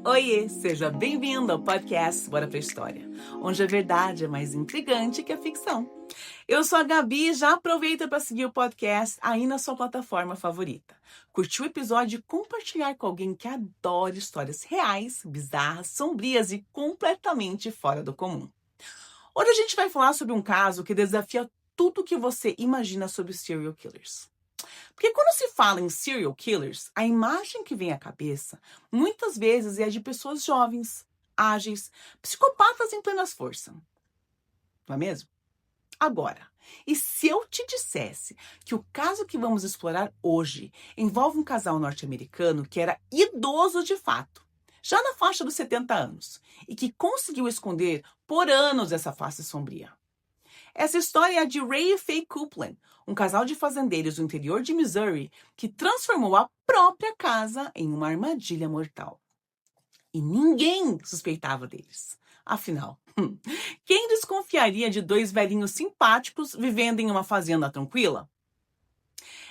Oiê, seja bem-vindo ao podcast Bora pra História, onde a verdade é mais intrigante que a ficção. Eu sou a Gabi e já aproveita para seguir o podcast aí na sua plataforma favorita. Curtir o episódio e compartilhar com alguém que adora histórias reais, bizarras, sombrias e completamente fora do comum. Hoje a gente vai falar sobre um caso que desafia tudo o que você imagina sobre serial killers. Porque quando se fala em serial killers, a imagem que vem à cabeça muitas vezes é a de pessoas jovens, ágeis, psicopatas em plenas força. Não é mesmo? Agora, e se eu te dissesse que o caso que vamos explorar hoje envolve um casal norte-americano que era idoso de fato, já na faixa dos 70 anos, e que conseguiu esconder por anos essa face sombria? Essa história é a de Ray e Faye Copeland, um casal de fazendeiros do interior de Missouri que transformou a própria casa em uma armadilha mortal. E ninguém suspeitava deles. Afinal, quem desconfiaria de dois velhinhos simpáticos vivendo em uma fazenda tranquila?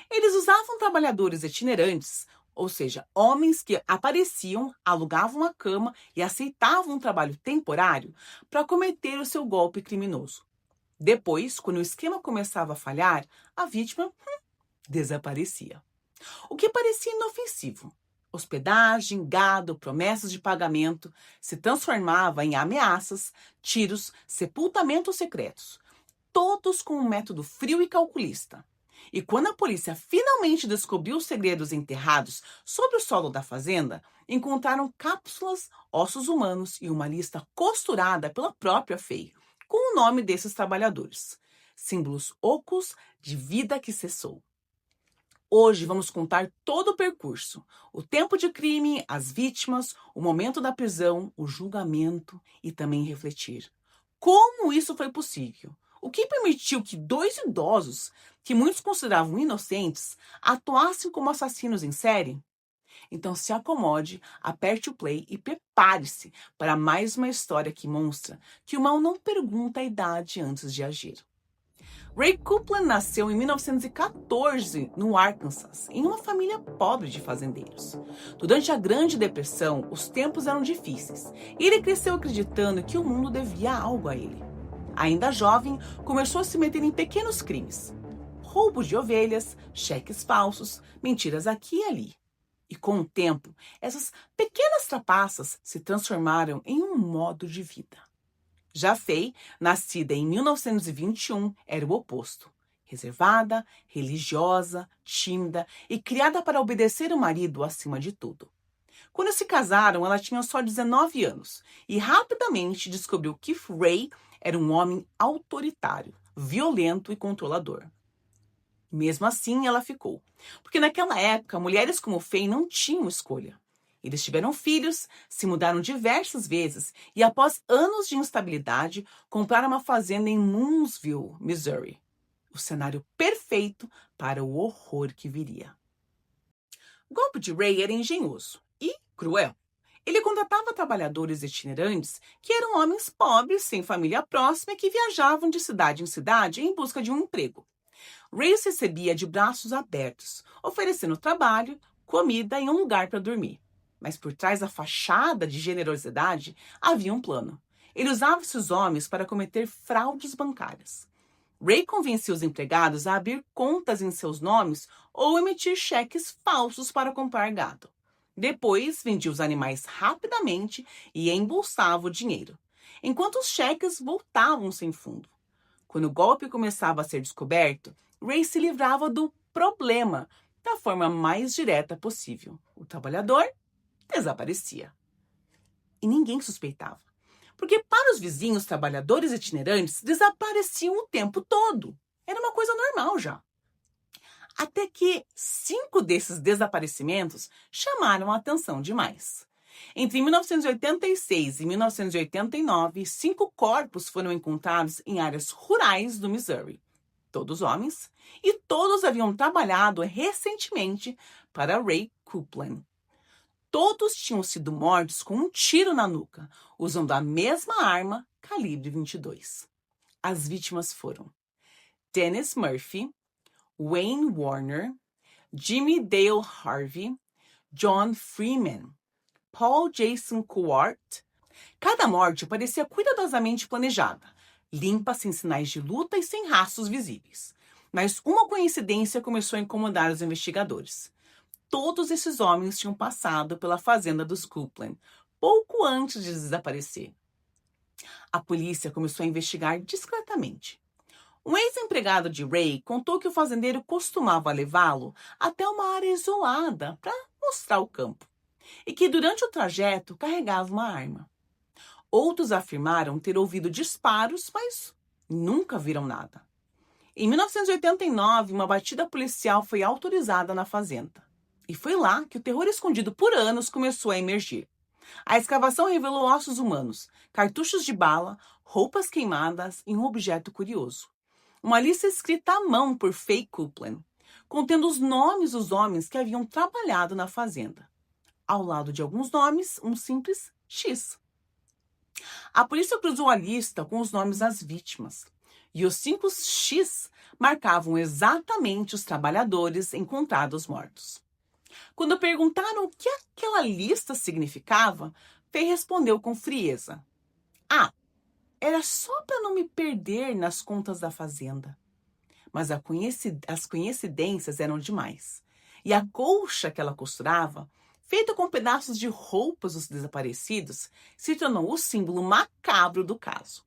Eles usavam trabalhadores itinerantes, ou seja, homens que apareciam, alugavam a cama e aceitavam um trabalho temporário para cometer o seu golpe criminoso. Depois, quando o esquema começava a falhar, a vítima desaparecia. O que parecia inofensivo. Hospedagem, gado, promessas de pagamento se transformava em ameaças, tiros, sepultamentos secretos, todos com um método frio e calculista. E quando a polícia finalmente descobriu os segredos enterrados sobre o solo da fazenda, encontraram cápsulas, ossos humanos e uma lista costurada pela própria Faye, com o nome desses trabalhadores. Símbolos ocos de vida que cessou. Hoje vamos contar todo o percurso, o tempo de crime, as vítimas, o momento da prisão, o julgamento e também refletir. Como isso foi possível? O que permitiu que dois idosos, que muitos consideravam inocentes, atuassem como assassinos em série? Então se acomode, aperte o play e prepare-se para mais uma história que mostra que o mal não pergunta a idade antes de agir. Ray Copeland nasceu em 1914 no Arkansas, em uma família pobre de fazendeiros. Durante a Grande Depressão, os tempos eram difíceis e ele cresceu acreditando que o mundo devia algo a ele. Ainda jovem, começou a se meter em pequenos crimes. Roubo de ovelhas, cheques falsos, mentiras aqui e ali. E com o tempo, essas pequenas trapaças se transformaram em um modo de vida. Já Faye, nascida em 1921, era o oposto. Reservada, religiosa, tímida e criada para obedecer o marido acima de tudo. Quando se casaram, ela tinha só 19 anos e rapidamente descobriu que Ray era um homem autoritário, violento e controlador. Mesmo assim, ela ficou, porque naquela época, mulheres como Faye não tinham escolha. Eles tiveram filhos, se mudaram diversas vezes e, após anos de instabilidade, compraram uma fazenda em Moonsville, Missouri. O cenário perfeito para o horror que viria. O golpe de Ray era engenhoso e cruel. Ele contratava trabalhadores itinerantes que eram homens pobres, sem família próxima e que viajavam de cidade em cidade em busca de um emprego. Ray os recebia de braços abertos, oferecendo trabalho, comida e um lugar para dormir. Mas por trás da fachada de generosidade havia um plano. Ele usava esses homens para cometer fraudes bancárias. Ray convencia os empregados a abrir contas em seus nomes ou emitir cheques falsos para comprar gado. Depois, vendia os animais rapidamente e embolsava o dinheiro, enquanto os cheques voltavam sem fundo. Quando o golpe começava a ser descoberto, Ray se livrava do problema da forma mais direta possível. O trabalhador desaparecia. E ninguém suspeitava. Porque para os vizinhos trabalhadores itinerantes desapareciam o tempo todo. Era uma coisa normal já. Até que 5 desses desaparecimentos chamaram a atenção demais. Entre 1986 e 1989, 5 corpos foram encontrados em áreas rurais do Missouri. Todos homens, e todos haviam trabalhado recentemente para Ray Copeland. Todos tinham sido mortos com um tiro na nuca, usando a mesma arma calibre 22. As vítimas foram Dennis Murphy, Wayne Warner, Jimmy Dale Harvey, John Freeman. Paul Jason Court. Cada morte parecia cuidadosamente planejada, limpa, sem sinais de luta e sem rastros visíveis. Mas uma coincidência começou a incomodar os investigadores. Todos esses homens tinham passado pela fazenda dos Coupland, pouco antes de desaparecer. A polícia começou a investigar discretamente. Um ex-empregado de Ray contou que o fazendeiro costumava levá-lo até uma área isolada para mostrar o campo, e que durante o trajeto carregava uma arma. Outros afirmaram ter ouvido disparos, mas nunca viram nada. Em 1989, uma batida policial foi autorizada na fazenda. E foi lá que o terror escondido por anos começou a emergir. A escavação revelou ossos humanos, cartuchos de bala, roupas queimadas e um objeto curioso. Uma lista escrita à mão por Faye Coupland, contendo os nomes dos homens que haviam trabalhado na fazenda. Ao lado de alguns nomes, um simples X. A polícia cruzou a lista com os nomes das vítimas. E os 5 X marcavam exatamente os trabalhadores encontrados mortos. Quando perguntaram o que aquela lista significava, Faye respondeu com frieza. Era só para não me perder nas contas da fazenda. Mas as coincidências eram demais. E a colcha que ela costurava, feita com pedaços de roupas dos desaparecidos, se tornou o símbolo macabro do caso.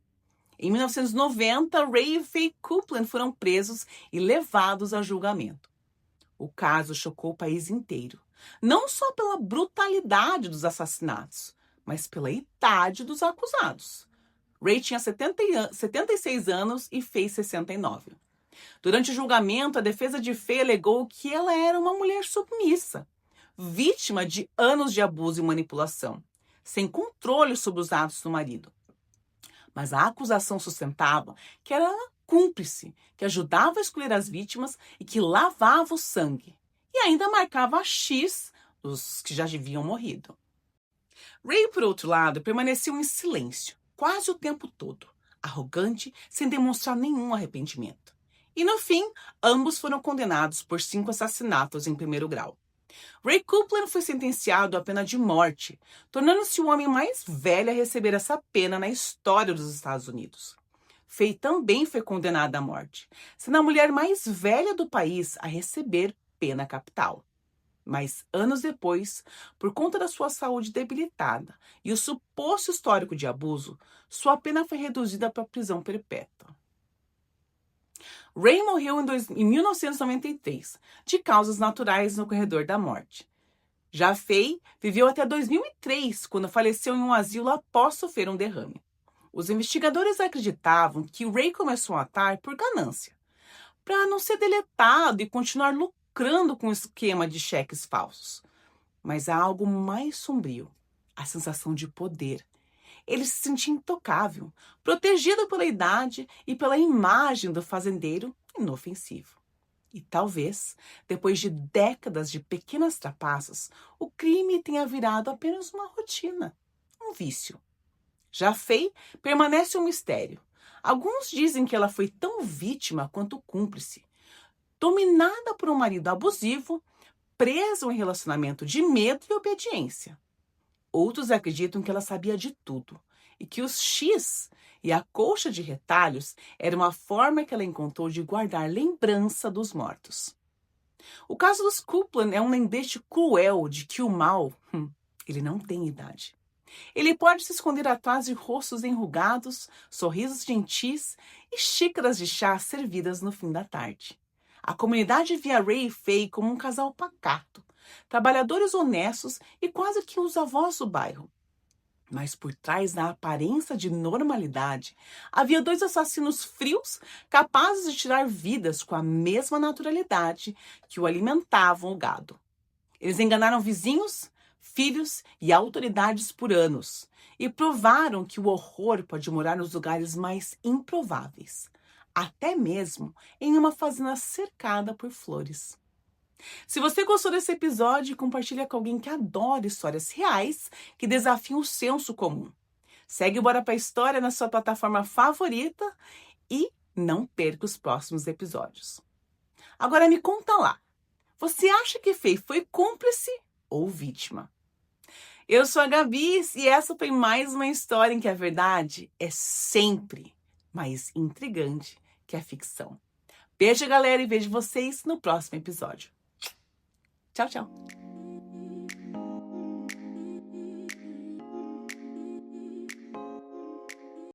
Em 1990, Ray e Faye Coupland foram presos e levados a julgamento. O caso chocou o país inteiro, não só pela brutalidade dos assassinatos, mas pela idade dos acusados. Ray tinha 76 anos e Faye 69. Durante o julgamento, a defesa de Faye alegou que ela era uma mulher submissa, vítima de anos de abuso e manipulação, sem controle sobre os atos do marido. Mas a acusação sustentava que era cúmplice, que ajudava a escolher as vítimas e que lavava o sangue. E ainda marcava a X dos que já haviam morrido. Ray, por outro lado, permaneceu em silêncio, quase o tempo todo, arrogante, sem demonstrar nenhum arrependimento. E no fim, ambos foram condenados por 5 assassinatos em primeiro grau. Ray Coupland foi sentenciado à pena de morte, tornando-se o homem mais velho a receber essa pena na história dos Estados Unidos. Faye também foi condenada à morte, sendo a mulher mais velha do país a receber pena capital. Mas, anos depois, por conta da sua saúde debilitada e o suposto histórico de abuso, sua pena foi reduzida para prisão perpétua. Ray morreu em 1993, de causas naturais no corredor da morte. Já Faye viveu até 2003, quando faleceu em um asilo após sofrer um derrame. Os investigadores acreditavam que Ray começou a matar por ganância, para não ser deletado e continuar lucrando com o esquema de cheques falsos. Mas há algo mais sombrio, a sensação de poder. Ele se sentia intocável, protegido pela idade e pela imagem do fazendeiro inofensivo. E talvez, depois de décadas de pequenas trapaças, o crime tenha virado apenas uma rotina, um vício. Já Faye permanece um mistério. Alguns dizem que ela foi tão vítima quanto cúmplice, dominada por um marido abusivo, presa em um relacionamento de medo e obediência. Outros acreditam que ela sabia de tudo e que os X e a colcha de retalhos era uma forma que ela encontrou de guardar lembrança dos mortos. O caso dos Coupland é um lembrete cruel de que o mal, ele não tem idade. Ele pode se esconder atrás de rostos enrugados, sorrisos gentis e xícaras de chá servidas no fim da tarde. A comunidade via Ray e Faye como um casal pacato, trabalhadores honestos e quase que os avós do bairro. Mas por trás da aparência de normalidade, havia 2 assassinos frios capazes de tirar vidas com a mesma naturalidade que o alimentavam o gado. Eles enganaram vizinhos, filhos e autoridades por anos e provaram que o horror pode morar nos lugares mais improváveis, até mesmo em uma fazenda cercada por flores. Se você gostou desse episódio, compartilha com alguém que adora histórias reais que desafiam o senso comum. Segue o Bora Pra História na sua plataforma favorita e não perca os próximos episódios. Agora me conta lá, você acha que Faye foi cúmplice ou vítima? Eu sou a Gabi e essa foi mais uma história em que a verdade é sempre mais intrigante que a ficção. Beijo, galera, e vejo vocês no próximo episódio. Tchau, tchau.